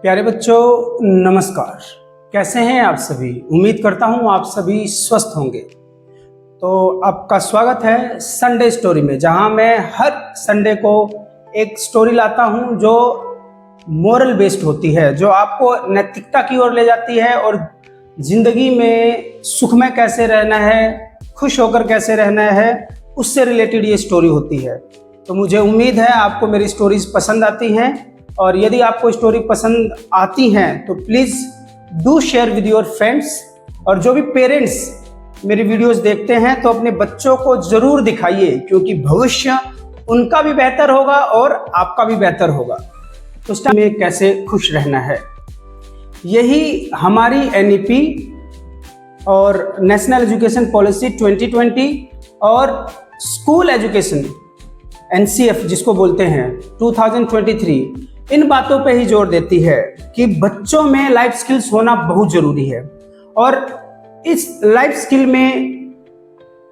प्यारे बच्चों, नमस्कार। कैसे हैं आप सभी? उम्मीद करता हूं आप सभी स्वस्थ होंगे। तो आपका स्वागत है संडे स्टोरी में, जहां मैं हर संडे को एक स्टोरी लाता हूं जो मोरल बेस्ड होती है, जो आपको नैतिकता की ओर ले जाती है और जिंदगी में सुखमय कैसे रहना है, खुश होकर कैसे रहना है, उससे रिलेटेड ये स्टोरी होती है। तो मुझे उम्मीद है आपको मेरी स्टोरीज पसंद आती हैं, और यदि आपको स्टोरी पसंद आती हैं तो please do share with your friends. और जो भी पेरेंट्स मेरी वीडियोस देखते हैं तो अपने बच्चों को ज़रूर दिखाइए, क्योंकि भविष्य उनका भी बेहतर होगा और आपका भी बेहतर होगा। तो उस टाइम में कैसे खुश रहना है, यही हमारी NEP और नेशनल एजुकेशन पॉलिसी 2020 और स्कूल एजुकेशन NCF जिसको बोलते हैं 2023, इन बातों पे ही जोर देती है कि बच्चों में लाइफ स्किल्स होना बहुत जरूरी है। और इस लाइफ स्किल में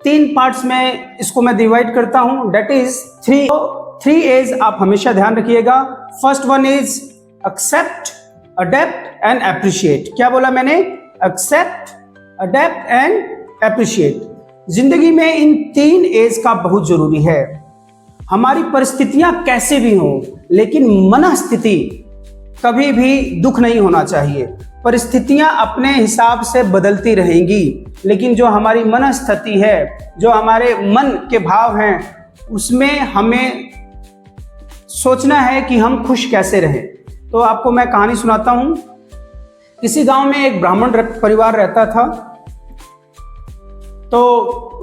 3 पार्ट्स में इसको मैं डिवाइड करता हूं, डेट इज 3 A's आप हमेशा ध्यान रखिएगा। First one is accept, adapt and appreciate. क्या बोला मैंने? Accept, adapt and appreciate. जिंदगी में इन 3 A's का बहुत जरूरी है। हमारी परिस्थितियां कैसे भी हों, लेकिन मनस्थिति कभी भी दुख नहीं होना चाहिए। परिस्थितियां अपने हिसाब से बदलती रहेंगी, लेकिन जो हमारी मनस्थिति है, जो हमारे मन के भाव हैं, उसमें हमें सोचना है कि हम खुश कैसे रहें। तो आपको मैं कहानी सुनाता हूं। किसी गांव में एक ब्राह्मण परिवार रहता था। तो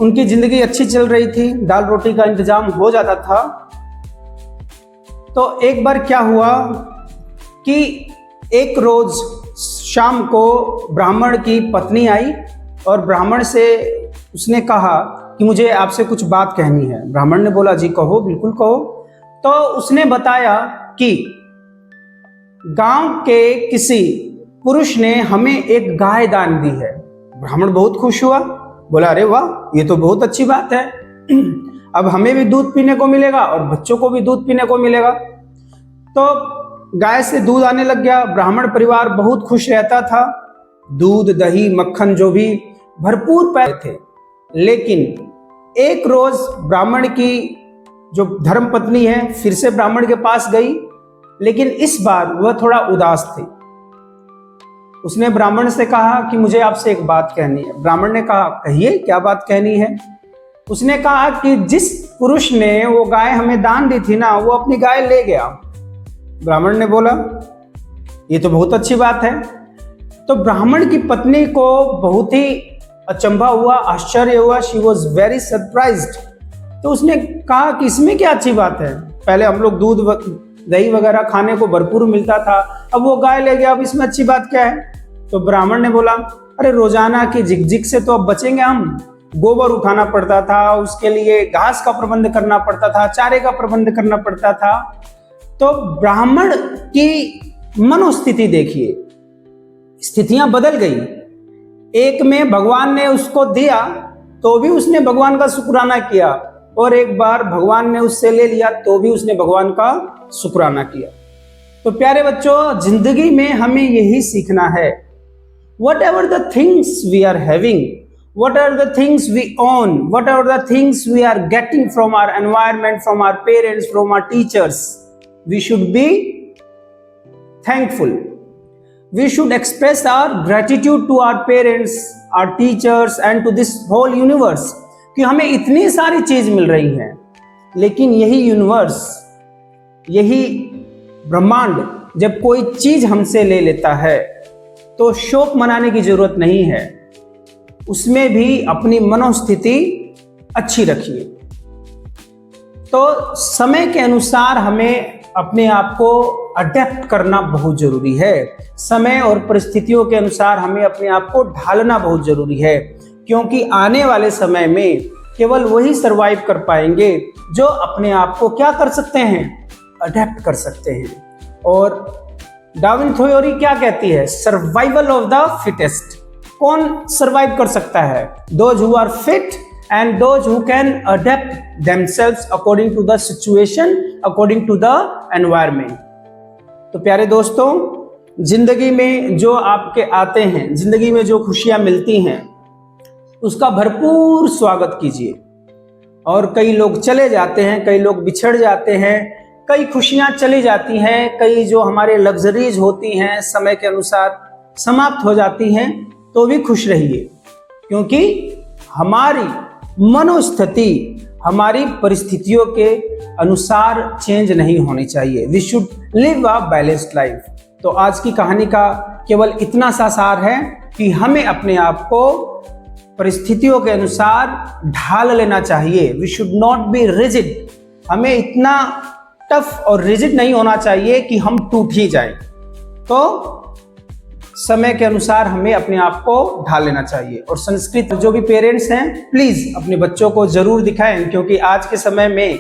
उनकी जिंदगी अच्छी चल रही थी, दाल रोटी का इंतजाम हो जाता था। तो एक बार क्या हुआ कि एक रोज शाम को ब्राह्मण की पत्नी आई और ब्राह्मण से उसने कहा कि मुझे आपसे कुछ बात कहनी है। ब्राह्मण ने बोला, जी कहो, बिल्कुल कहो। तो उसने बताया कि गांव के किसी पुरुष ने हमें एक गाय दान दी है। ब्राह्मण बहुत खुश हुआ, बोला, अरे वाह, ये तो बहुत अच्छी बात है। अब हमें भी दूध पीने को मिलेगा और बच्चों को भी दूध पीने को मिलेगा। तो गाय से दूध आने लग गया। ब्राह्मण परिवार बहुत खुश रहता था। दूध, दही, मक्खन जो भी भरपूर पाए थे। लेकिन एक रोज ब्राह्मण की जो धर्म पत्नी है फिर से ब्राह्मण के पास गई, लेकिन इस बार वह थोड़ा उदास थी। उसने ब्राह्मण से कहा कि मुझे आपसे एक बात कहनी है। ब्राह्मण ने कहा, कहिए, क्या बात कहनी है? उसने कहा कि जिस पुरुष ने वो गाय हमें दान दी थी ना, वो अपनी गाय ले गया। ब्राह्मण ने बोला, ये तो बहुत अच्छी बात है। तो ब्राह्मण की पत्नी को बहुत ही अचंभा हुआ, आश्चर्य हुआ। She was very surprised. तो उसने कहा कि इसमें क्या अच्छी बात है? पहले हम लोग दूध दही वगैरह खाने को भरपूर मिलता था, अब वो गाय ले गया, अब इसमें अच्छी बात क्या है? तो ब्राह्मण ने बोला, अरे रोजाना की झिकझिक से तो अब बचेंगे हम। गोबर उठाना पड़ता था, उसके लिए घास का प्रबंध करना पड़ता था, चारे का प्रबंध करना पड़ता था। तो ब्राह्मण की मनोस्थिति देखिए, स्थितियां बदल गई। एक में भगवान ने उसको दिया तो भी उसने भगवान का शुक्राना किया, और एक बार भगवान ने उससे ले लिया तो भी उसने भगवान का शुक्राना किया। तो प्यारे बच्चों, जिंदगी में हमें यही सीखना है। Whatever the things we are having, whatever the things we own, whatever the things we are getting from our environment, from our parents, from our teachers, we should be thankful. We should express our gratitude to our parents, our teachers and to this whole universe कि हमें इतनी सारी चीज मिल रही हैं, लेकिन यही universe, यही ब्रह्मांड जब कोई चीज हमसे ले लेता है तो शोक मनाने की जरूरत नहीं है। उसमें भी अपनी मनोस्थिति अच्छी रखिए। तो समय के अनुसार हमें अपने आप को अडेप्ट करना बहुत जरूरी है। समय और परिस्थितियों के अनुसार हमें अपने आप को ढालना बहुत जरूरी है, क्योंकि आने वाले समय में केवल वही सरवाइव कर पाएंगे जो अपने आप को क्या कर सकते हैं? अडेप्ट कर सकते हैं। और डार्विन थ्योरी क्या कहती है? Survival of the fittest. कौन सरवाइव कर सकता है? Those who are fit and those who can adapt themselves according to the situation, according to the environment। तो प्यारे दोस्तों, जिंदगी में जो आपके आते हैं, जिंदगी में जो खुशियां मिलती हैं, उसका भरपूर स्वागत कीजिए। और कई लोग चले जाते हैं, कई लोग बिछड़ जाते हैं, कई खुशियां चली जाती हैं, कई जो हमारे लग्जरीज होती हैं समय के अनुसार समाप्त हो जाती हैं, तो भी खुश रहिए, क्योंकि हमारी मनोस्थिति हमारी परिस्थितियों के अनुसार चेंज नहीं होनी चाहिए। We should live a balanced life. तो आज की कहानी का केवल इतना सा सार है कि हमें अपने आप को परिस्थितियों के अनुसार ढाल लेना चाहिए। We should not be rigid. हमें इतना टफ और रिजिड नहीं होना चाहिए कि हम टूट ही जाएं। तो समय के अनुसार हमें अपने आप को ढाल लेना चाहिए। और संस्कृत जो भी पेरेंट्स हैं, प्लीज अपने बच्चों को जरूर दिखाएं, क्योंकि आज के समय में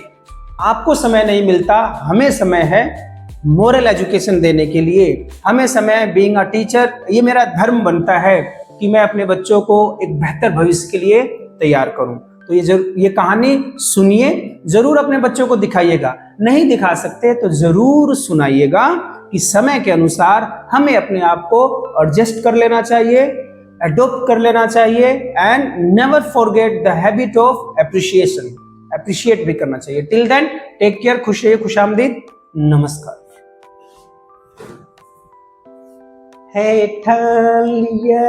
आपको समय नहीं मिलता, हमें समय है मोरल एजुकेशन देने के लिए, हमें समय बीइंग अ टीचर। ये मेरा धर्म बनता है कि मैं अपने बच्चों को एक बेहतर भविष्य के लिए तैयार करूं। तो ये कहानी सुनिए, जरूर अपने बच्चों को दिखाइएगा। नहीं दिखा सकते तो जरूर सुनाइएगा कि समय के अनुसार हमें अपने आप को एडजस्ट कर लेना चाहिए, अडॉप्ट कर लेना चाहिए। And never forget the habit of appreciation. Appreciate भी करना चाहिए। टिल देन टेक केयर, खुश रहिए, खुशामदीद, नमस्कार। है ठलिया।